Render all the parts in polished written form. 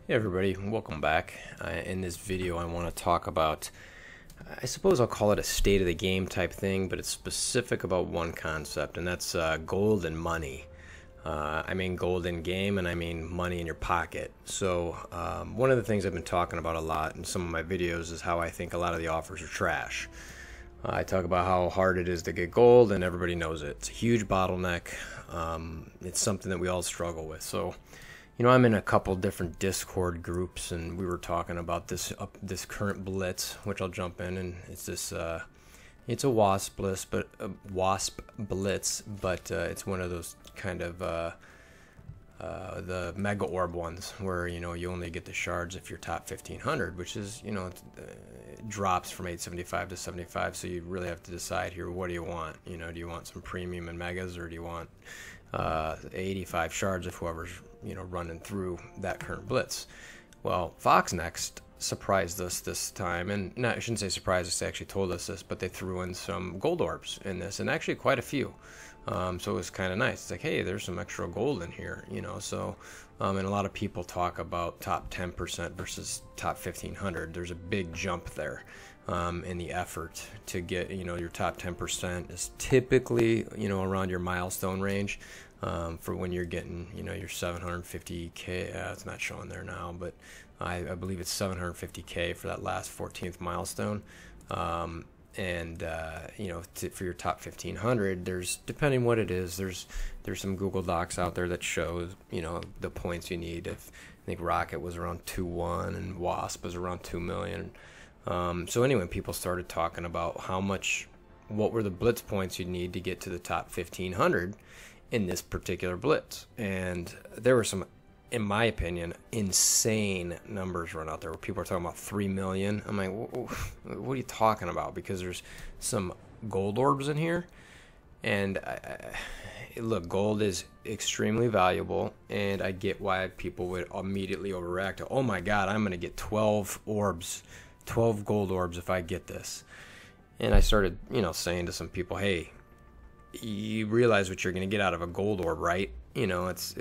Hey everybody, welcome back. In this video I want to talk about, I suppose I'll call it a state of the game type thing, but it's specific about one concept, and that's gold and money. I mean gold in game, and I mean money in your pocket. So one of the things I've been talking about a lot in some of my videos is how I think a lot of the offers are trash. I talk about how hard it is to get gold, and everybody knows it. It's a huge bottleneck. It's something that we all struggle with. So I'm in a couple different Discord groups, and we were talking about this current blitz, which I'll jump in, and it's this it's a wasp blitz, but it's one of those kind of the mega orb ones where you only get the shards if you're top 1500, which is it drops from 875 to 75. So you really have to decide here, what do you want? Do you want some premium and megas, or do you want 85 shards if whoever's running through that current blitz? Well, Fox Next surprised us this time, and I shouldn't say surprised us, they actually told us this, but they threw in some gold orbs in this, and actually quite a few. So it was kind of nice. It's like, hey, there's some extra gold in here, so and a lot of people talk about top 10% versus top 1500. There's a big jump there in the effort to get, your top 10% is typically, around your milestone range. For when you're getting, your 750K, it's not showing there now, but I believe it's 750K for that last 14th milestone. For your top 1500, there's, depending what it is, there's some Google Docs out there that shows, the points you need. I think Rocket was around 2.1 and Wasp was around 2 million. So anyway, people started talking about what were the blitz points you'd need to get to the top 1500 in this particular blitz, and there were some, in my opinion, insane numbers run out there where people are talking about 3 million. I'm like, what are you talking about? Because there's some gold orbs in here, and look, gold is extremely valuable, and I get why people would immediately overreact to, oh my god, I'm gonna get 12 orbs, 12 gold orbs if I get this. And I started saying to some people, hey, you realize what you're going to get out of a gold orb, right? It's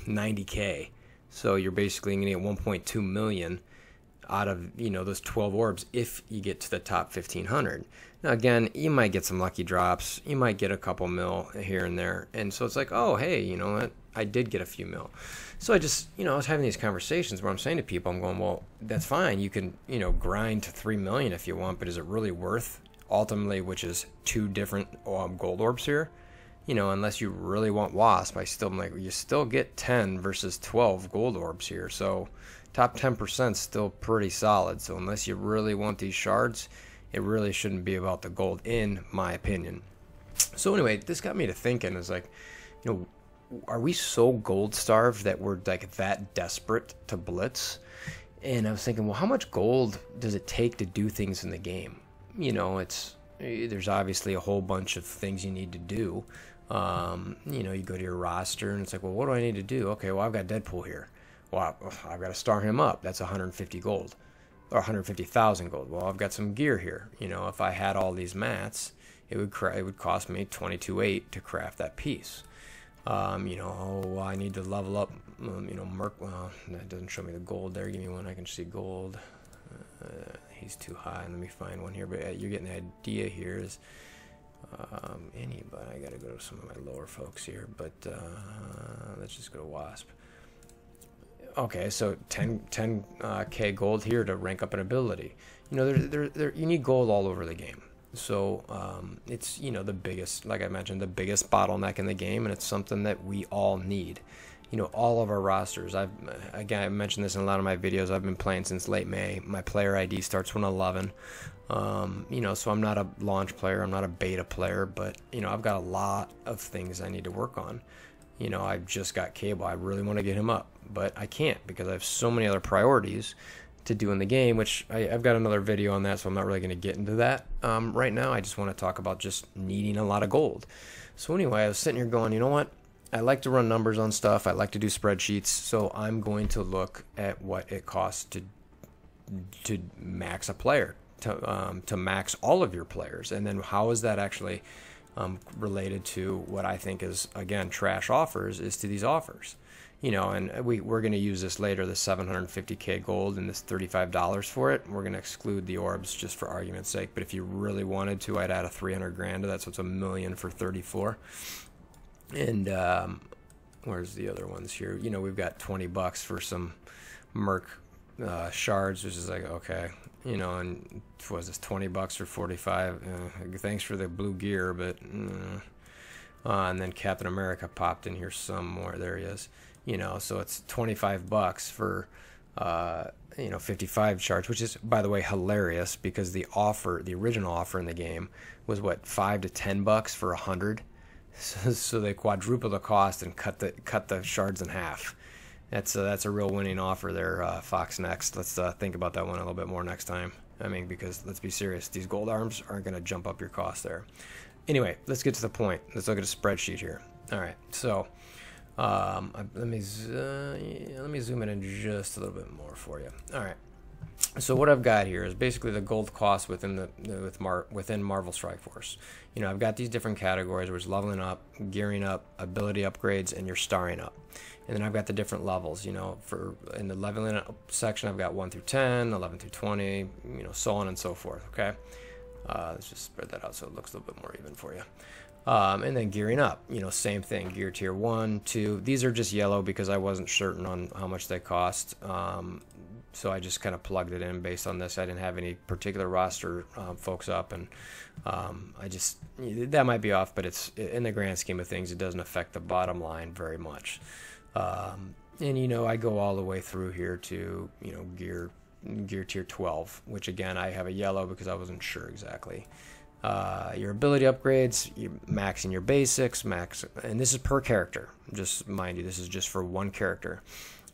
90K. So you're basically going to get 1.2 million out of, those 12 orbs if you get to the top 1500. Now, again, you might get some lucky drops. You might get a couple mil here and there. And so it's like, oh, hey, you know what? I did get a few mil. So I just, I was having these conversations where I'm saying to people, I'm going, well, that's fine. You can, grind to 3 million if you want, but is it really worth ultimately, which is 2 different gold orbs here? Unless you really want Wasp, I'm like, you still get 10 versus 12 gold orbs here. So top 10% is still pretty solid. So unless you really want these shards, it really shouldn't be about the gold, in my opinion. So anyway, this got me to thinking, is like, are we so gold starved that we're like that desperate to blitz? And I was thinking, well, how much gold does it take to do things in the game? There's obviously a whole bunch of things you need to do. You go to your roster and it's like, well, what do I need to do? Okay, well, I've got Deadpool here. Well, I've got to star him up. That's 150 gold, or 150,000 gold. Well, I've got some gear here. If I had all these mats, it would cost me 22.8 to craft that piece. I need to level up. Merc. Well, that doesn't show me the gold there. Give me one I can see gold. He's too high. Let me find one here, but you're getting the idea here. Is anybody? I gotta go to some of my lower folks here, but let's just go to Wasp. Okay, so 10K gold here to rank up an ability. You need gold all over the game. So it's the biggest, like I mentioned, the biggest bottleneck in the game, and it's something that we all need. All of our rosters. I mentioned this in a lot of my videos. I've been playing since late May. My player ID starts when 11. So I'm not a launch player. I'm not a beta player, but I've got a lot of things I need to work on. I've just got Cable. I really want to get him up, but I can't because I have so many other priorities to do in the game, which I've got another video on that, so I'm not really going to get into that right now. I just want to talk about just needing a lot of gold. So anyway, I was sitting here going, you know what? I like to run numbers on stuff. I like to do spreadsheets, so I'm going to look at what it costs to max a player, to max all of your players, and then how is that actually related to what I think is, again, trash offers, is to these offers. you know, and we're going to use this later, the 750k gold and this $35 for it. We're going to exclude the orbs just for argument's sake. But if you really wanted to, I'd add a 300 grand to that, so it's $1 million for 34. And where's the other ones here? You know, we've got $20 for some Merc shards, which is like, okay, you know, and what was this, $20 for 45? Thanks for the blue gear, but and then Captain America popped in here some more. There he is. You know, so it's $25 for you know, 55 shards, which is, by the way, hilarious because the original offer in the game was what, $5 to $10 for 100. So they quadruple the cost and cut the shards in half. That's a real winning offer there, Fox Next. Let's think about that one a little bit more next time. I mean, because let's be serious, these gold arms aren't going to jump up your cost there. Anyway, let's get to the point. Let's look at a spreadsheet here. All right, so let me zoom in just a little bit more for you. All right. So what I've got here is basically the gold cost within within Marvel Strike Force. You know, I've got these different categories, which is leveling up, gearing up, ability upgrades, and your starring up. And then I've got the different levels. You know, in the leveling up section, I've got 1 through 10, 11 through 20, you know, so on and so forth. Okay, let's just spread that out so it looks a little bit more even for you. And then gearing up, you know, same thing. Gear tier 1, 2. These are just yellow because I wasn't certain on how much they cost. So I just kind of plugged it in based on this. I didn't have any particular roster folks up, and that might be off, but it's in the grand scheme of things, it doesn't affect the bottom line very much. And you know, I go all the way through here to, you know, gear tier 12, which again I have a yellow because I wasn't sure exactly. Your ability upgrades, you're maxing your basics, and this is per character. Just mind you, this is just for one character.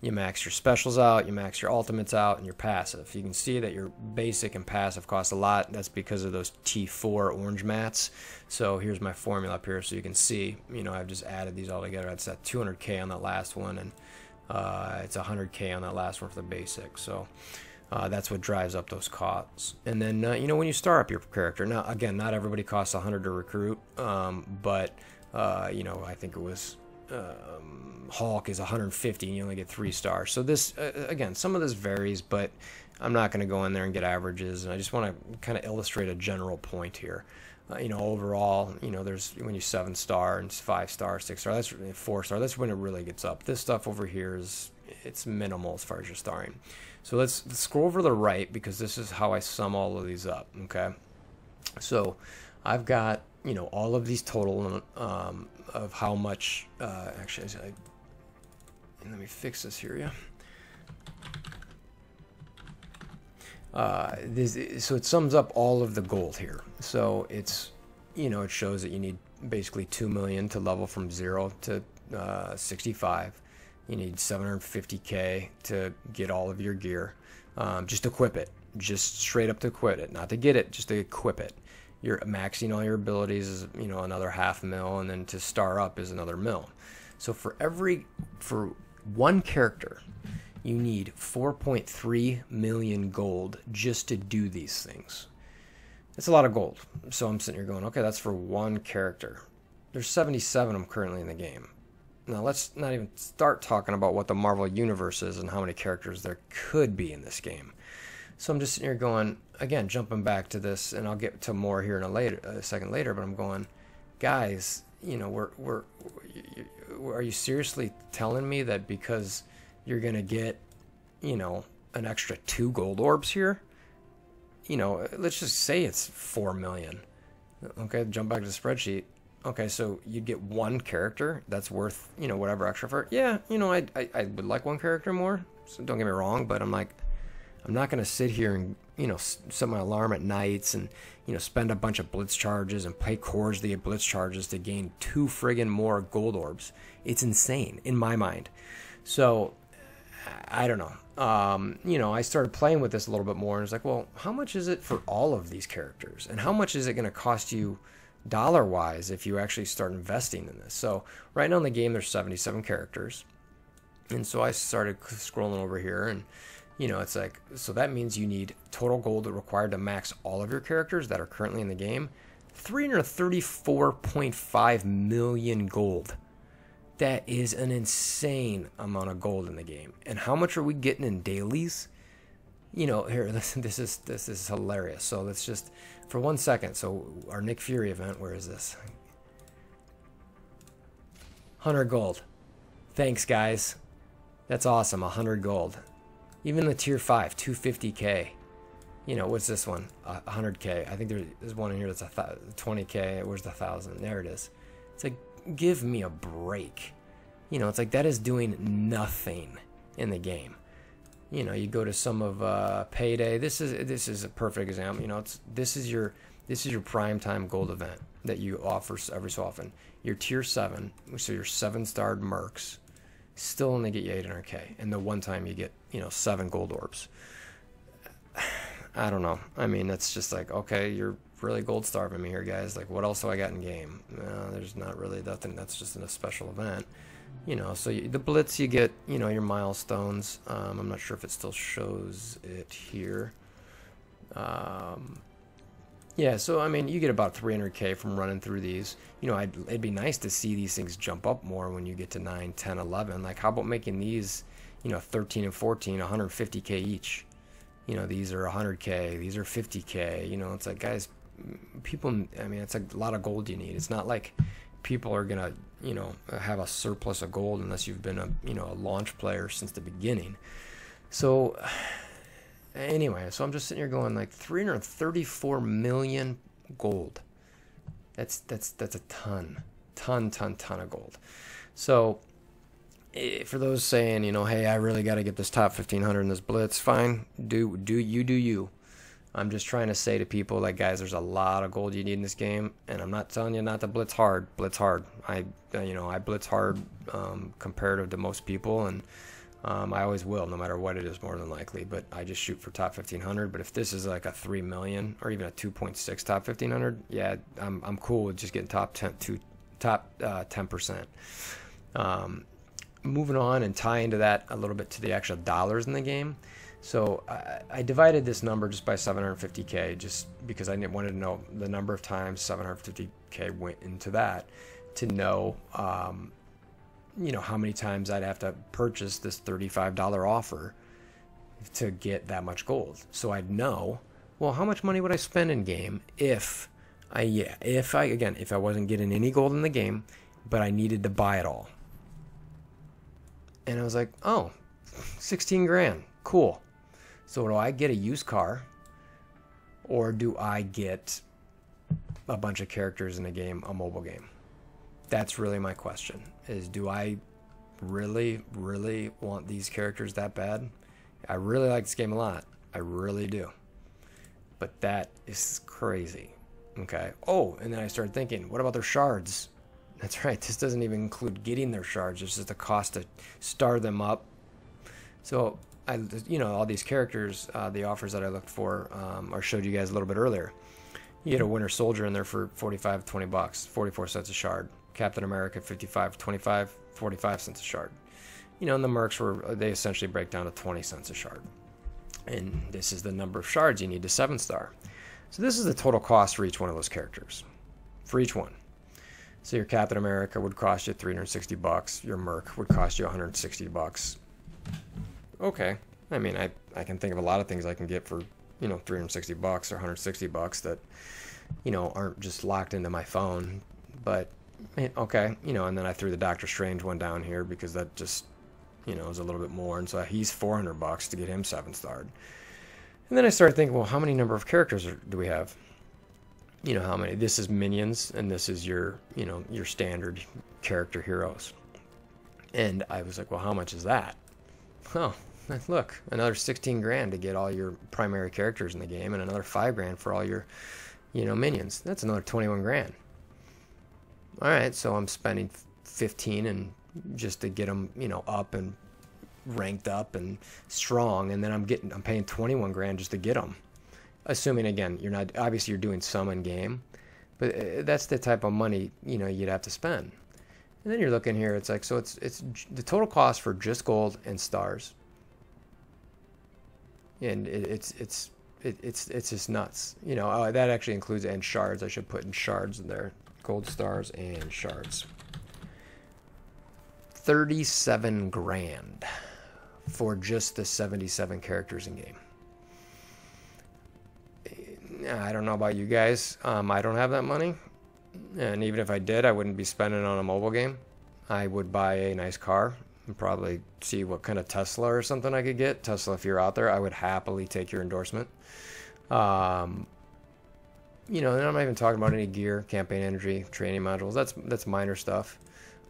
You max your specials out, you max your ultimates out, and your passive. You can see that your basic and passive cost a lot. That's because of those T4 orange mats. So here's my formula up here so you can see, you know, I've just added these all together. It's at 200k on that last one, and it's 100k on that last one for the basic. So that's what drives up those costs. And then, you know, when you start up your character, now, again, not everybody costs 100 to recruit, but, you know, I think it was Hulk is 150 and you only get 3 stars. So this, again, some of this varies, but I'm not going to go in there and get averages. And I just want to kind of illustrate a general point here. You know, overall, you know, there's when you 7-star and 5-star, 6-star, that's 4-star. That's when it really gets up. This stuff over here it's minimal as far as your starring. So let's scroll over to the right because this is how I sum all of these up. Okay, so I've got, you know, all of these total of how much. Actually, let me fix this here. Yeah. So it sums up all of the gold here. So it's, you know, it shows that you need basically 2 million to level from 0 to 65. You need 750k to get all of your gear. Just equip it. Just straight up to equip it. Not to get it, just to equip it. You're maxing all your abilities is, you know, another 500,000, and then to star up is another 1,000,000. So for one character, you need 4.3 million gold just to do these things. It's a lot of gold. So I'm sitting here going, okay, that's for one character. There's 77 of them currently in the game. Now let's not even start talking about what the Marvel Universe is and how many characters there could be in this game. So I'm just sitting here going, again, jumping back to this, and I'll get to more here in a second later, but I'm going, guys, you know, are you seriously telling me that because you're going to get, you know, an extra 2 gold orbs here? You know, let's just say it's 4 million. Okay, jump back to the spreadsheet. Okay, so you'd get one character that's worth, you know, whatever extra for it. Yeah, you know, I would like one character more, so don't get me wrong, but I'm like, I'm not going to sit here and, you know, set my alarm at nights and, you know, spend a bunch of blitz charges and pay cores to get blitz charges to gain 2 friggin' more gold orbs. It's insane in my mind. So, I don't know. You know, I started playing with this a little bit more, and it's like, well, how much is it for all of these characters? And how much is it going to cost you dollar-wise if you actually start investing in this? So right now in the game there's 77 characters, and so I started scrolling over here, and you know, it's like, so that means you need total gold required to max all of your characters that are currently in the game, 334.5 million gold That is an insane amount of gold in the game. And how much are we getting in dailies? You know, here, listen, this is hilarious. So let's just, for 1 second, so our Nick Fury event, where is this? 100 gold. Thanks, guys. That's awesome, 100 gold. Even the tier 5, 250k. You know, what's this one? 100k. I think there's one in here that's 20k. Where's the 1,000? There it is. It's like, give me a break. You know, it's like that is doing nothing in the game. You know, you go to some of Payday. This is a perfect example. You know, this is your primetime gold event that you offer every so often. Your tier 7, so your 7-starred mercs, still only get you 800k, and the one time you get, you know, 7 gold orbs. I don't know. I mean, it's just like, okay, you're really gold starving me here, guys. Like, what else do I got in game? No, there's not really nothing. That's just in a special event. You know, so the Blitz, you get, you know, your milestones. I'm not sure if it still shows it here. Yeah, so, I mean, you get about 300k from running through these. You know, it'd be nice to see these things jump up more when you get to 9, 10, 11. Like, how about making these, you know, 13 and 14, 150k each? You know, these are 100k, these are 50k. You know, it's like, guys, people, I mean, it's a lot of gold you need. It's not like people are gonna, you know, have a surplus of gold unless you've been a, you know, a launch player since the beginning. So anyway, so I'm just sitting here going like 334 million gold. That's a ton of gold. So for those saying, you know, hey, I really got to get this top 1500 in this Blitz, fine, do you. I'm just trying to say to people, like, guys, there's a lot of gold you need in this game, and I'm not telling you not to blitz hard. Blitz hard. I blitz hard comparative to most people, and I always will, no matter what it is, more than likely. But I just shoot for top 1500. But if this is like a 3 million or even a 2.6 top 1500, yeah, I'm cool with just getting top 10%. Moving on and tie into that a little bit to the actual dollars in the game. So I divided this number just by 750k, just because I wanted to know the number of times 750k went into that, to know, you know, how many times I'd have to purchase this $35 offer to get that much gold. So I'd know, well, how much money would I spend in game if I wasn't getting any gold in the game, but I needed to buy it all. And I was like, oh, 16 grand, cool. So do I get a used car, or do I get a bunch of characters in a game, a mobile game? That's really my question, is do I really, really want these characters that bad? I really like this game a lot. I really do. But that is crazy. Okay. Oh, and then I started thinking, what about their shards? That's right. This doesn't even include getting their shards. It's just the cost to star them up. So, you know, all these characters, the offers that I looked for, or showed you guys a little bit earlier. You get a Winter Soldier in there for 45, 20 bucks, 44 cents a shard. Captain America, 55, 25, 45 cents a shard. You know, and the mercs they essentially break down to 20 cents a shard. And this is the number of shards you need to 7-star. So this is the total cost for each one of those characters. For each one. So your Captain America would cost you 360 bucks. Your Merc would cost you 160 bucks. Okay. I mean, I can think of a lot of things I can get for, you know, 360 bucks or 160 bucks that, you know, aren't just locked into my phone. But, okay. You know, and then I threw the Doctor Strange one down here because that just, you know, is a little bit more. And so he's 400 bucks to get him 7-starred. And then I started thinking, well, how many number of characters do we have? You know, how many? This is minions, and this is your, you know, your standard character heroes. And I was like, well, how much is that? Oh, look, another 16 grand to get all your primary characters in the game, and another 5 grand for all your, you know, minions. That's another 21 grand. All right, so I'm spending 15 and just to get them, you know, up and ranked up and strong, and then I'm paying 21 grand just to get them. Assuming, again, you're doing some in game, but that's the type of money, you know, you'd have to spend. And then you're looking here, it's like, so it's the total cost for just gold and stars, and it's just nuts. You know, that actually includes and shards. I should put in shards in there, gold, stars, and shards. $37 grand for just the 77 characters in game. I don't know about you guys. I don't have that money. And even if I did, I wouldn't be spending it on a mobile game. I would buy a nice car and probably see what kind of Tesla or something I could get. Tesla, if you're out there, I would happily take your endorsement. You know, and I'm not even talking about any gear, campaign energy, training modules. That's minor stuff.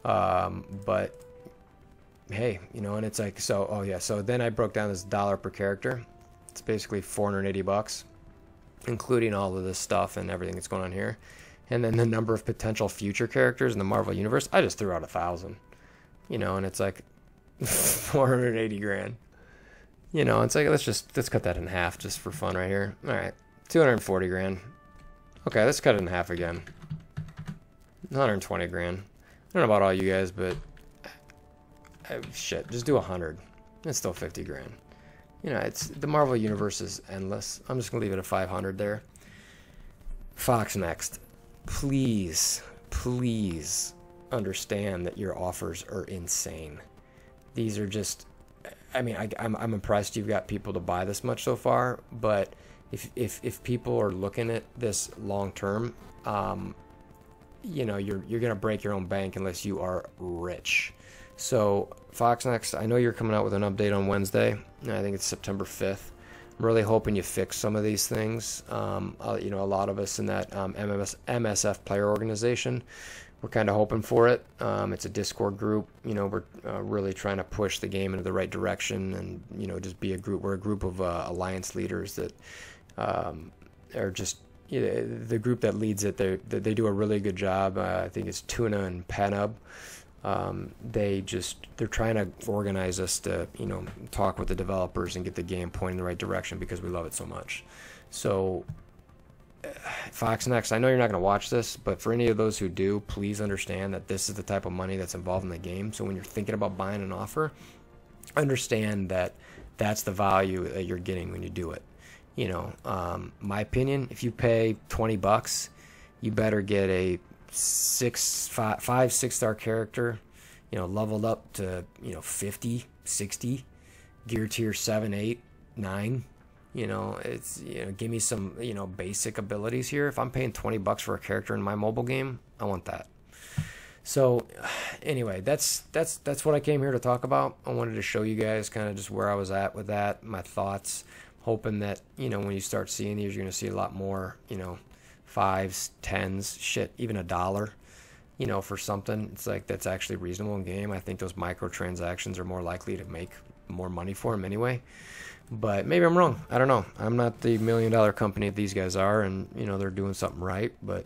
But hey, you know, and it's like, so, oh yeah, so then I broke down this dollar per character. It's basically $480, including all of this stuff and everything that's going on here. And then the number of potential future characters in the Marvel Universe, I just threw out 1,000. You know, and it's like 480 grand. You know, it's like, let's cut that in half just for fun right here. All right, 240 grand. Okay, let's cut it in half again. 120 grand. I don't know about all you guys, but shit, just do 100. It's still 50 grand. You know, it's the Marvel Universe is endless. I'm just gonna leave it at 500 there. Fox Next, please understand that your offers are insane. These are just, I mean, I'm impressed you've got people to buy this much so far, but if people are looking at this long term, you know, you're gonna break your own bank unless you are rich. So Fox Next, I know you're coming out with an update on Wednesday. I think it's September 5th. I'm really hoping you fix some of these things. You know, a lot of us in that MSF player organization, we're kind of hoping for it. It's a Discord group. You know, we're really trying to push the game into the right direction, and you know, just be a group. We're a group of alliance leaders that are just, you know, the group that leads it. They do a really good job. I think it's Tuna and Panub. They're trying to organize us to, you know, talk with the developers and get the game pointing in the right direction because we love it so much. So Fox Next, I know you're not going to watch this, but for any of those who do, please understand that this is the type of money that's involved in the game. So when you're thinking about buying an offer, understand that that's the value that you're getting when you do it. You know, my opinion, if you pay $20, you better get a 5-6-star character, you know, leveled up to, you know, 50, 60, gear tier 7, 8, 9. You know, it's, you know, give me some, you know, basic abilities here. If I'm paying $20 for a character in my mobile game, I want that. So anyway, that's what I came here to talk about. I wanted to show you guys kind of just where I was at with that, my thoughts, hoping that, you know, when you start seeing these, you're going to see a lot more, you know, 5s, 10s, shit, even $1, you know, for something. It's like, that's actually reasonable in game. I think those microtransactions are more likely to make more money for them anyway. But maybe I'm wrong. I don't know. I'm not the $1 million company that these guys are, and, you know, they're doing something right. But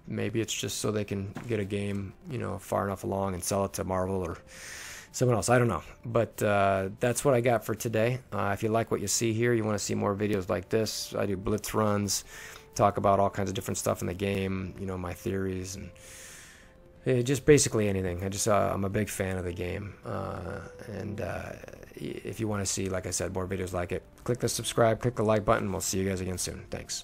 maybe it's just so they can get a game, you know, far enough along and sell it to Marvel or someone else. I don't know. But that's what I got for today. If you like what you see here, you want to see more videos like this, I do blitz runs, talk about all kinds of different stuff in the game, you know, my theories, and just basically anything. I'm a big fan of the game, and if you want to see, like I said, more videos like it, click the subscribe, click the like button. We'll see you guys again soon. Thanks.